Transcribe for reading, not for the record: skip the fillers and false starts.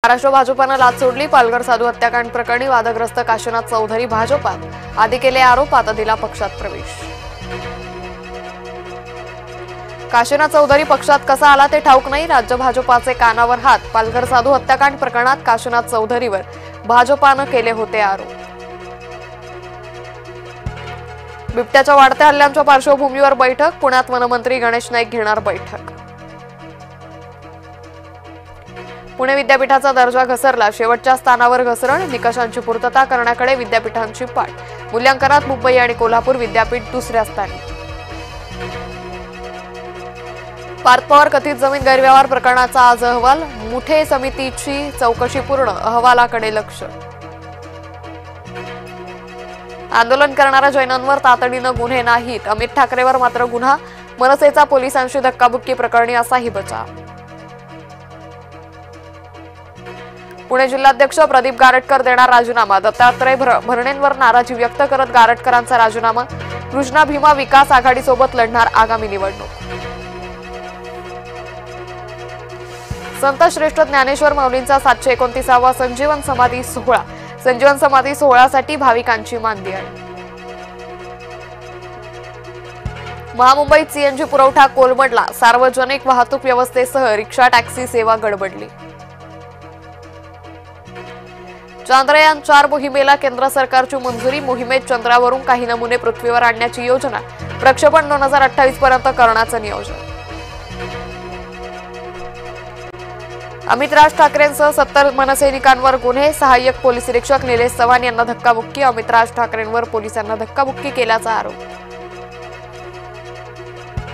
महाराष्ट्र भाजपानं लाच सोडली। पालघर साधू हत्याकांड प्रकरणी वादग्रस्त काशीनाथ चौधरी भाजपात आधी केले आरोप, आता दिला पक्षात प्रवेश। काशीनाथ चौधरी पक्षात कसा आला ते ठाऊक नाही, राज्य भाजपाचे कानावर हात। पालघर साधू हत्याकांड प्रकरणात काशीनाथ चौधरीवर भाजपानं केले होते आरोप। बिबट्याच्या वाढत्या हल्ल्यांच्या पार्श्वभूमीवर बैठक, पुण्यात वनमंत्री गणेश नाईक घेणार बैठक। पुणे विद्यापीठाचा दर्जा घसरला, शेवटच्या स्थानावर घसरण, निकषांची पूर्तता करण्याकडे विद्यापीठांची पाठ। मूल्यांकनात मुंबई आणि कोल्हापूर विद्यापीठ दुसऱ्या स्थानी। पार्थ पवार कथित जमीन गैरव्यवहार प्रकरणाचा आज अहवाल, मुठे समितीची चौकशी पूर्ण, अहवालाकडे लक्ष। आंदोलन करणाऱ्या जैनांवर तातडीनं गुन्हे नाहीत, अमित ठाकरेवर मात्र गुन्हा, मनसेचा पोलिसांशी धक्काबुक्की प्रकरणी असाही बचाव। पुणे जिल्हाध्यक्ष प्रदीप गारटकर देणार राजीनामा, दत्तात्रय भरणेंवर नाराजी व्यक्त करत गारटकरांचा राजीनामा। कृष्णा भीमा विकास आघाडीसोबत लढणार आगामी निवडणूक। संत श्रेष्ठ ज्ञानेश्वर माऊलींचा 729वा संजीवन समाधी सोहळा, संजीवन समाधी सोहळ्यासाठी भाविकांची मानदियाळी। महामुंबईत सीएनजी पुरवठा कोलमडला, सार्वजनिक वाहतूक व्यवस्थेसह रिक्षा टॅक्सी सेवा गडबडली। चांद्रयान 4 मोहिमेला केंद्र सरकारची मंजुरी, मोहिमेत चंद्रावरून काही नमुने पृथ्वीवर आणण्याची योजना, प्रक्षेपण 2028 पर्यंत करण्याचं नियोजन। अमित राज ठाकरेंसह 70 मनसैनिकांवर गुन्हे, सहाय्यक पोलीस निरीक्षक निलेश चव्हाण यांना धक्काबुक्की, अमित राज ठाकरेंवर पोलिसांना धक्काबुक्की केल्याचा आरोप।